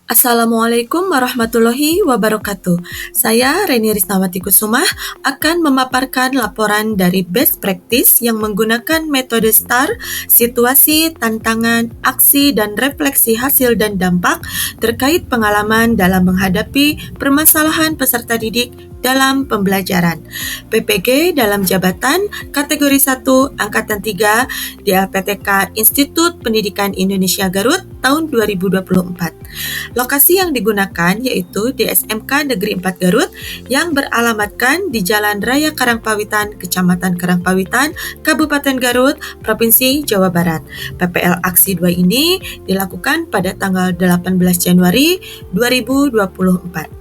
Assalamualaikum warahmatullahi wabarakatuh. Saya Reni Risnawati Kusumah akan memaparkan laporan dari Best Practice yang menggunakan metode STAR, situasi, tantangan, aksi, dan refleksi hasil dan dampak terkait pengalaman dalam menghadapi permasalahan peserta didik dalam pembelajaran. PPG dalam jabatan kategori 1 Angkatan 3 di LPTK Institut Pendidikan Indonesia Garut tahun 2024. Lokasi yang digunakan yaitu di SMK Negeri 4 Garut yang beralamatkan di Jalan Raya Karangpawitan, Kecamatan Karangpawitan, Kabupaten Garut, Provinsi Jawa Barat. PPL Aksi 2 ini dilakukan pada tanggal 18 Januari 2024.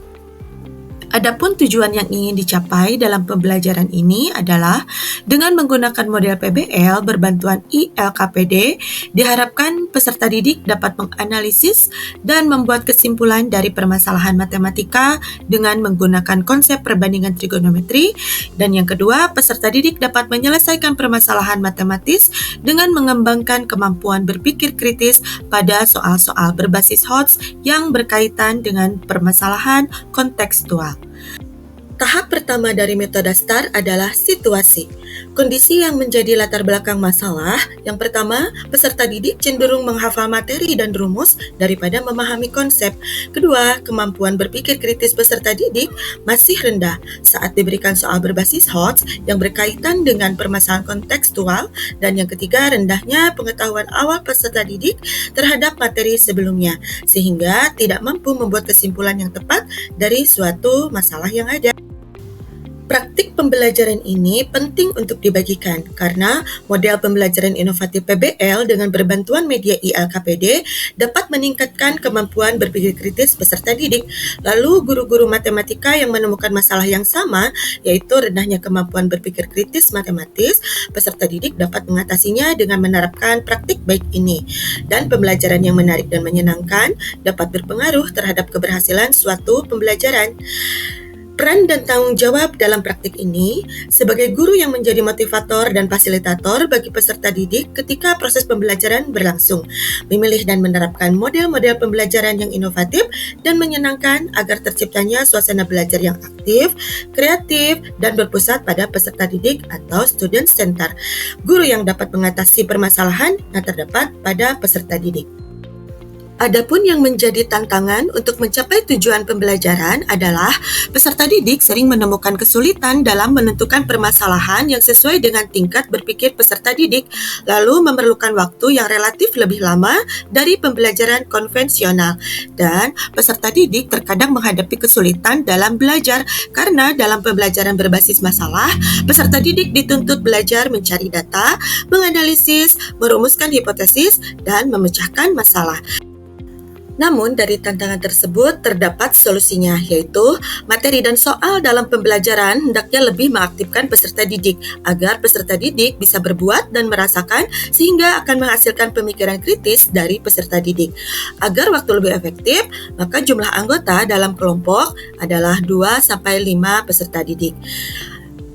Adapun tujuan yang ingin dicapai dalam pembelajaran ini adalah dengan menggunakan model PBL berbantuan ILKPD, diharapkan peserta didik dapat menganalisis dan membuat kesimpulan dari permasalahan matematika dengan menggunakan konsep perbandingan trigonometri, dan yang kedua, peserta didik dapat menyelesaikan permasalahan matematis dengan mengembangkan kemampuan berpikir kritis pada soal-soal berbasis HOTS yang berkaitan dengan permasalahan kontekstual. Tahap pertama dari metode STAR adalah situasi. Kondisi yang menjadi latar belakang masalah. Yang pertama, peserta didik cenderung menghafal materi dan rumus daripada memahami konsep. Kedua, kemampuan berpikir kritis peserta didik masih rendah saat diberikan soal berbasis HOTS yang berkaitan dengan permasalahan kontekstual. Dan yang ketiga, rendahnya pengetahuan awal peserta didik terhadap materi sebelumnya, sehingga tidak mampu membuat kesimpulan yang tepat dari suatu masalah yang ada. Praktik pembelajaran ini penting untuk dibagikan karena model pembelajaran inovatif PBL dengan berbantuan media ILKPD dapat meningkatkan kemampuan berpikir kritis peserta didik. Lalu guru-guru matematika yang menemukan masalah yang sama, yaitu rendahnya kemampuan berpikir kritis matematis, peserta didik dapat mengatasinya dengan menerapkan praktik baik ini. Dan pembelajaran yang menarik dan menyenangkan dapat berpengaruh terhadap keberhasilan suatu pembelajaran. Peran dan tanggung jawab dalam praktik ini sebagai guru yang menjadi motivator dan fasilitator bagi peserta didik ketika proses pembelajaran berlangsung, memilih dan menerapkan model-model pembelajaran yang inovatif dan menyenangkan agar terciptanya suasana belajar yang aktif, kreatif, dan berpusat pada peserta didik atau student center. Guru yang dapat mengatasi permasalahan yang terdapat pada peserta didik. Adapun yang menjadi tantangan untuk mencapai tujuan pembelajaran adalah peserta didik sering menemukan kesulitan dalam menentukan permasalahan yang sesuai dengan tingkat berpikir peserta didik, lalu memerlukan waktu yang relatif lebih lama dari pembelajaran konvensional. Dan peserta didik terkadang menghadapi kesulitan dalam belajar karena dalam pembelajaran berbasis masalah, peserta didik dituntut belajar mencari data, menganalisis, merumuskan hipotesis, dan memecahkan masalah. Namun dari tantangan tersebut terdapat solusinya, yaitu materi dan soal dalam pembelajaran hendaknya lebih mengaktifkan peserta didik agar peserta didik bisa berbuat dan merasakan sehingga akan menghasilkan pemikiran kritis dari peserta didik. Agar waktu lebih efektif, maka jumlah anggota dalam kelompok adalah 2-5 peserta didik.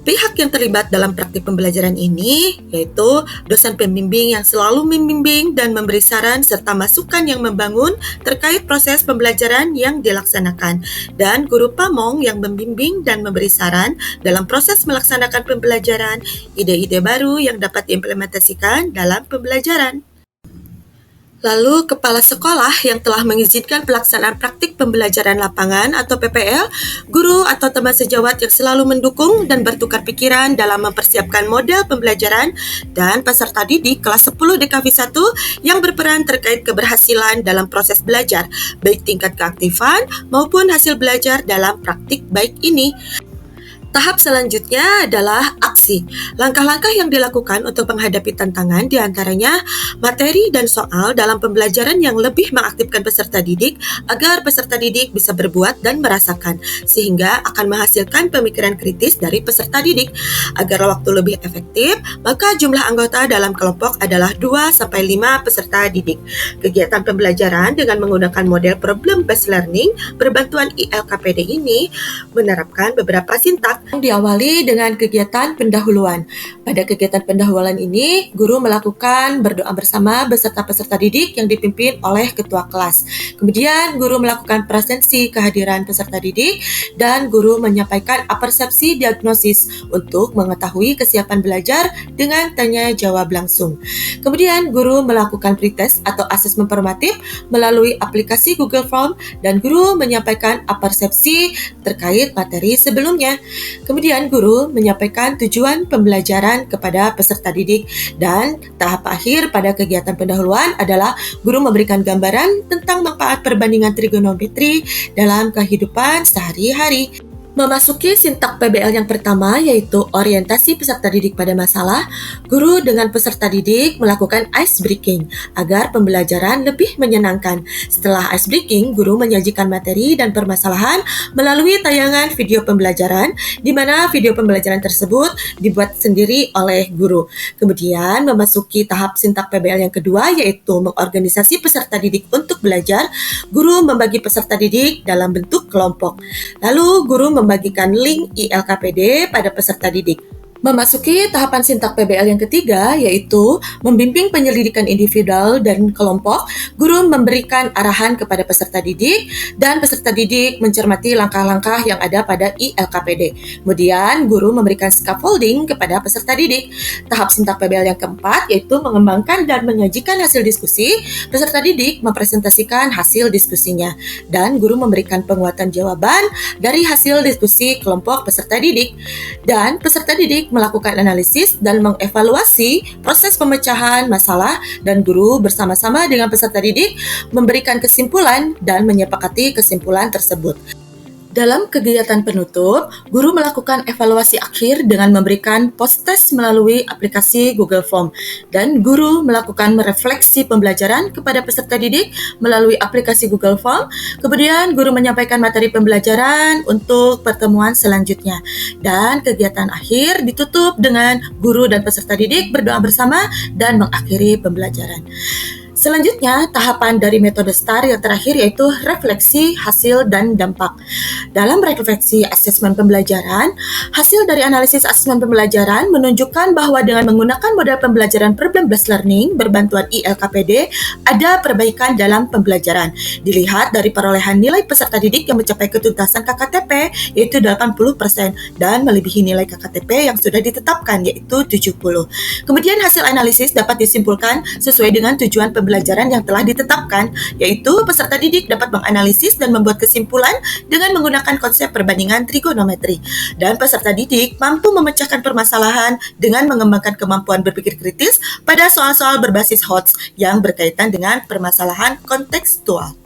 Pihak yang terlibat dalam praktik pembelajaran ini yaitu dosen pembimbing yang selalu membimbing dan memberi saran serta masukan yang membangun terkait proses pembelajaran yang dilaksanakan, dan guru pamong yang membimbing dan memberi saran dalam proses melaksanakan pembelajaran, ide-ide baru yang dapat diimplementasikan dalam pembelajaran. Lalu, kepala sekolah yang telah mengizinkan pelaksanaan praktik pembelajaran lapangan atau PPL, guru atau teman sejawat yang selalu mendukung dan bertukar pikiran dalam mempersiapkan model pembelajaran, dan peserta didik kelas 10 DKV 1 yang berperan terkait keberhasilan dalam proses belajar, baik tingkat keaktifan maupun hasil belajar dalam praktik baik ini. Tahap selanjutnya adalah aksi. Langkah-langkah yang dilakukan untuk menghadapi tantangan diantaranya materi dan soal dalam pembelajaran yang lebih mengaktifkan peserta didik agar peserta didik bisa berbuat dan merasakan, sehingga akan menghasilkan pemikiran kritis dari peserta didik. Agar waktu lebih efektif, maka jumlah anggota dalam kelompok adalah 2-5 peserta didik. Kegiatan pembelajaran dengan menggunakan model problem based learning berbantuan ILKPD ini menerapkan beberapa sintak Diawali dengan kegiatan pendahuluan. Pada kegiatan pendahuluan ini, guru melakukan berdoa bersama beserta peserta didik yang dipimpin oleh ketua kelas. Kemudian, guru melakukan presensi kehadiran peserta didik dan guru menyampaikan persepsi diagnosis untuk mengetahui kesiapan belajar dengan tanya jawab langsung. Kemudian, guru melakukan pretest atau asesmen formatif melalui aplikasi Google Form dan guru menyampaikan persepsi terkait materi sebelumnya. Kemudian guru menyampaikan tujuan pembelajaran kepada peserta didik dan tahap akhir pada kegiatan pendahuluan adalah guru memberikan gambaran tentang manfaat perbandingan trigonometri dalam kehidupan sehari-hari. Memasuki sintak PBL yang pertama yaitu orientasi peserta didik pada masalah, guru dengan peserta didik melakukan ice breaking agar pembelajaran lebih menyenangkan. Setelah ice breaking, guru menyajikan materi dan permasalahan melalui tayangan video pembelajaran di mana video pembelajaran tersebut dibuat sendiri oleh guru. Kemudian memasuki tahap sintak PBL yang kedua yaitu mengorganisasi peserta didik untuk belajar, guru membagi peserta didik dalam bentuk kelompok. Lalu guru membagikan link ILKPD pada peserta didik. Memasuki tahapan sintak PBL yang ketiga, yaitu membimbing penyelidikan individual dan kelompok, guru memberikan arahan kepada peserta didik, dan peserta didik mencermati langkah-langkah yang ada pada ILKPD. Kemudian, guru memberikan scaffolding kepada peserta didik. Tahap sintak PBL yang keempat, yaitu mengembangkan dan menyajikan hasil diskusi, peserta didik mempresentasikan hasil diskusinya, dan guru memberikan penguatan jawaban dari hasil diskusi kelompok peserta didik. Dan peserta didik melakukan analisis dan mengevaluasi proses pemecahan masalah dan guru bersama-sama dengan peserta didik memberikan kesimpulan dan menyepakati kesimpulan tersebut. Dalam kegiatan penutup, guru melakukan evaluasi akhir dengan memberikan post-test melalui aplikasi Google Form dan guru melakukan merefleksi pembelajaran kepada peserta didik melalui aplikasi Google Form. Kemudian guru menyampaikan materi pembelajaran untuk pertemuan selanjutnya dan kegiatan akhir ditutup dengan guru dan peserta didik berdoa bersama dan mengakhiri pembelajaran. Selanjutnya, tahapan dari metode STAR yang terakhir yaitu refleksi, hasil, dan dampak. Dalam refleksi asesmen pembelajaran, hasil dari analisis asesmen pembelajaran menunjukkan bahwa dengan menggunakan model pembelajaran problem-based learning berbantuan ILKPD, ada perbaikan dalam pembelajaran. Dilihat dari perolehan nilai peserta didik yang mencapai ketuntasan KKTP yaitu 80% dan melebihi nilai KKTP yang sudah ditetapkan yaitu 70. Kemudian hasil analisis dapat disimpulkan sesuai dengan tujuan pembelajaran yang telah ditetapkan, yaitu peserta didik dapat menganalisis dan membuat kesimpulan dengan menggunakan konsep perbandingan trigonometri. Dan peserta didik mampu memecahkan permasalahan dengan mengembangkan kemampuan berpikir kritis pada soal-soal berbasis HOTS yang berkaitan dengan permasalahan kontekstual.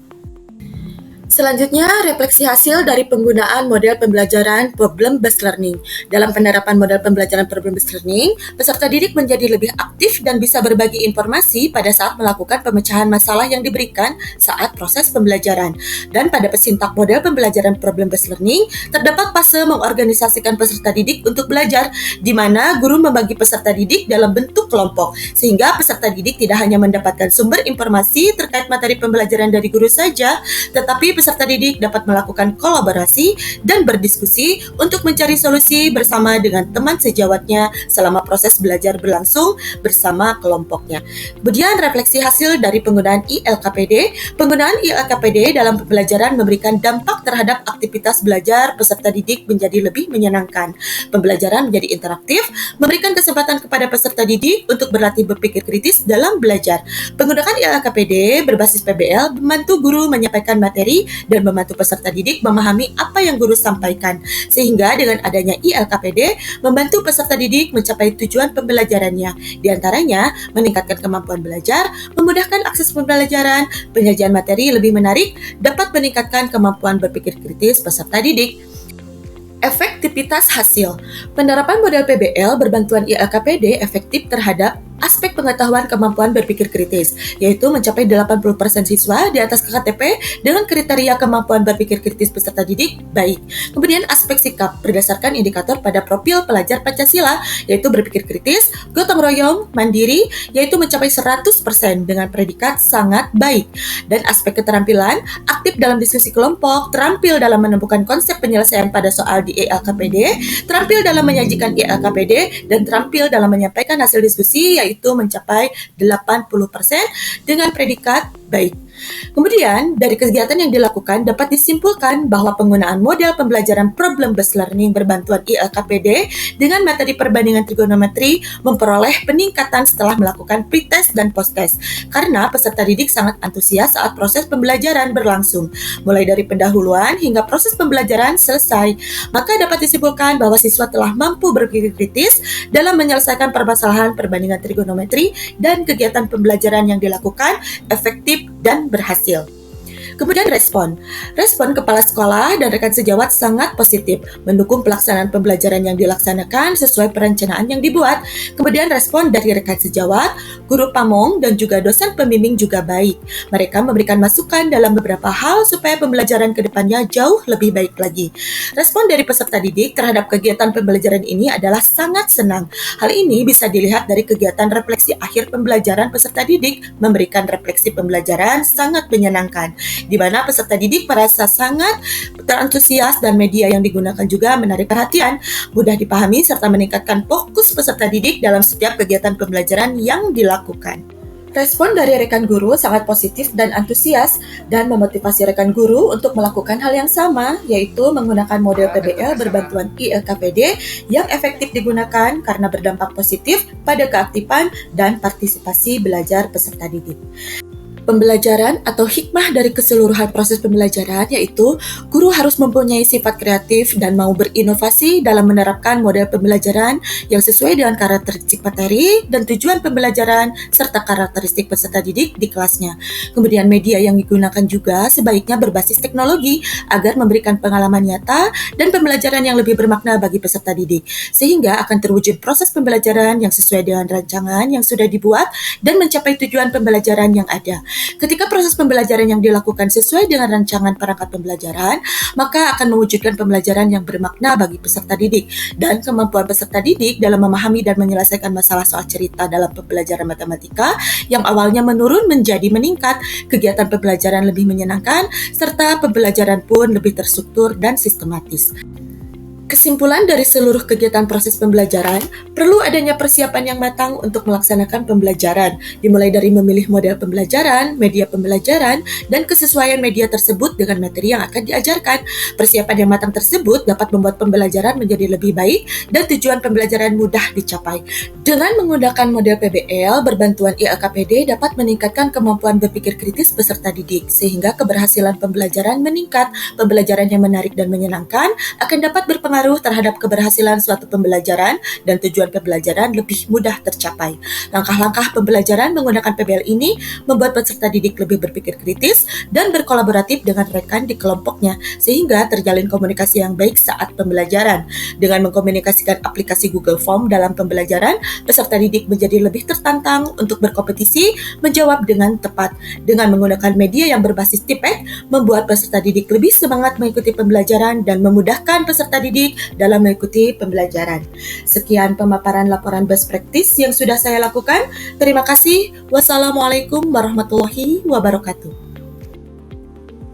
Selanjutnya, refleksi hasil dari penggunaan model pembelajaran problem-based learning. Dalam penerapan model pembelajaran problem-based learning, peserta didik menjadi lebih aktif dan bisa berbagi informasi pada saat melakukan pemecahan masalah yang diberikan saat proses pembelajaran. Dan pada pesintak model pembelajaran problem-based learning, terdapat fase mengorganisasikan peserta didik untuk belajar, di mana guru membagi peserta didik dalam bentuk kelompok, sehingga peserta didik tidak hanya mendapatkan sumber informasi terkait materi pembelajaran dari guru saja, tetapi peserta didik dapat melakukan kolaborasi dan berdiskusi untuk mencari solusi bersama dengan teman sejawatnya selama proses belajar berlangsung bersama kelompoknya. Kemudian refleksi hasil dari penggunaan ILKPD. Penggunaan ILKPD dalam pembelajaran memberikan dampak terhadap aktivitas belajar peserta didik menjadi lebih menyenangkan. Pembelajaran menjadi interaktif, memberikan kesempatan kepada peserta didik untuk berlatih berpikir kritis dalam belajar. Penggunaan ILKPD berbasis PBL membantu guru menyampaikan materi dan membantu peserta didik memahami apa yang guru sampaikan, sehingga dengan adanya ILKPD membantu peserta didik mencapai tujuan pembelajarannya, diantaranya meningkatkan kemampuan belajar, memudahkan akses pembelajaran, penyajian materi lebih menarik, dapat meningkatkan kemampuan berpikir kritis peserta didik. Efektivitas hasil. Penerapan model PBL berbantuan ILKPD efektif terhadap Aspek pengetahuan kemampuan berpikir kritis, yaitu mencapai 80% siswa di atas KKTP dengan kriteria kemampuan berpikir kritis peserta didik baik. Kemudian aspek sikap berdasarkan indikator pada profil pelajar Pancasila, yaitu berpikir kritis, gotong royong, mandiri, yaitu mencapai 100% dengan predikat sangat baik. Dan aspek keterampilan, aktif dalam diskusi kelompok, terampil dalam menemukan konsep penyelesaian pada soal di ELKPD, terampil dalam menyajikan ELKPD, dan terampil dalam menyampaikan hasil diskusi, yaitu mencapai 80% dengan predikat baik. Kemudian, dari kegiatan yang dilakukan dapat disimpulkan bahwa penggunaan model pembelajaran problem-based learning berbantuan ILKPD dengan materi perbandingan trigonometri memperoleh peningkatan setelah melakukan pretest dan posttest, karena peserta didik sangat antusias saat proses pembelajaran berlangsung, mulai dari pendahuluan hingga proses pembelajaran selesai. Maka dapat disimpulkan bahwa siswa telah mampu berpikir kritis dalam menyelesaikan permasalahan perbandingan trigonometri dan kegiatan pembelajaran yang dilakukan efektif dan berhasil. Kemudian respon. Respon kepala sekolah dan rekan sejawat sangat positif, mendukung pelaksanaan pembelajaran yang dilaksanakan sesuai perencanaan yang dibuat. Kemudian respon dari rekan sejawat, guru pamong, dan juga dosen pembimbing juga baik. Mereka memberikan masukan dalam beberapa hal supaya pembelajaran ke depannya jauh lebih baik lagi. Respon dari peserta didik terhadap kegiatan pembelajaran ini adalah sangat senang. Hal ini bisa dilihat dari kegiatan refleksi akhir pembelajaran peserta didik, memberikan refleksi pembelajaran sangat menyenangkan, di mana peserta didik merasa sangat terantusias dan media yang digunakan juga menarik perhatian, mudah dipahami, serta meningkatkan fokus peserta didik dalam setiap kegiatan pembelajaran yang dilakukan. Respon dari rekan guru sangat positif dan antusias dan memotivasi rekan guru untuk melakukan hal yang sama, yaitu menggunakan model PBL berbantuan ILKPD yang efektif digunakan karena berdampak positif pada keaktifan dan partisipasi belajar peserta didik. Pembelajaran atau hikmah dari keseluruhan proses pembelajaran yaitu guru harus mempunyai sifat kreatif dan mau berinovasi dalam menerapkan model pembelajaran yang sesuai dengan karakteristik materi dan tujuan pembelajaran serta karakteristik peserta didik di kelasnya. Kemudian media yang digunakan juga sebaiknya berbasis teknologi agar memberikan pengalaman nyata dan pembelajaran yang lebih bermakna bagi peserta didik, sehingga akan terwujud proses pembelajaran yang sesuai dengan rancangan yang sudah dibuat dan mencapai tujuan pembelajaran yang ada. Ketika proses pembelajaran yang dilakukan sesuai dengan rancangan perangkat pembelajaran, maka akan mewujudkan pembelajaran yang bermakna bagi peserta didik, dan kemampuan peserta didik dalam memahami dan menyelesaikan masalah soal cerita dalam pembelajaran matematika yang awalnya menurun menjadi meningkat, kegiatan pembelajaran lebih menyenangkan, serta pembelajaran pun lebih terstruktur dan sistematis. Kesimpulan dari seluruh kegiatan proses pembelajaran, perlu adanya persiapan yang matang untuk melaksanakan pembelajaran, dimulai dari memilih model pembelajaran, media pembelajaran, dan kesesuaian media tersebut dengan materi yang akan diajarkan. Persiapan yang matang tersebut dapat membuat pembelajaran menjadi lebih baik dan tujuan pembelajaran mudah dicapai. Dengan menggunakan model PBL, berbantuan ILKPD dapat meningkatkan kemampuan berpikir kritis peserta didik, sehingga keberhasilan pembelajaran meningkat. Pembelajaran yang menarik dan menyenangkan akan dapat berpengaruh terhadap keberhasilan suatu pembelajaran dan tujuan pembelajaran lebih mudah tercapai. Langkah-langkah pembelajaran menggunakan PBL ini membuat peserta didik lebih berpikir kritis dan berkolaboratif dengan rekan di kelompoknya, sehingga terjalin komunikasi yang baik saat pembelajaran. Dengan mengkomunikasikan aplikasi Google Form dalam pembelajaran, peserta didik menjadi lebih tertantang untuk berkompetisi menjawab dengan tepat. Dengan menggunakan media yang berbasis tipek, membuat peserta didik lebih semangat mengikuti pembelajaran dan memudahkan peserta didik dalam mengikuti pembelajaran. Sekian pemaparan laporan best practice yang sudah saya lakukan. Terima kasih. Wassalamualaikum warahmatullahi wabarakatuh.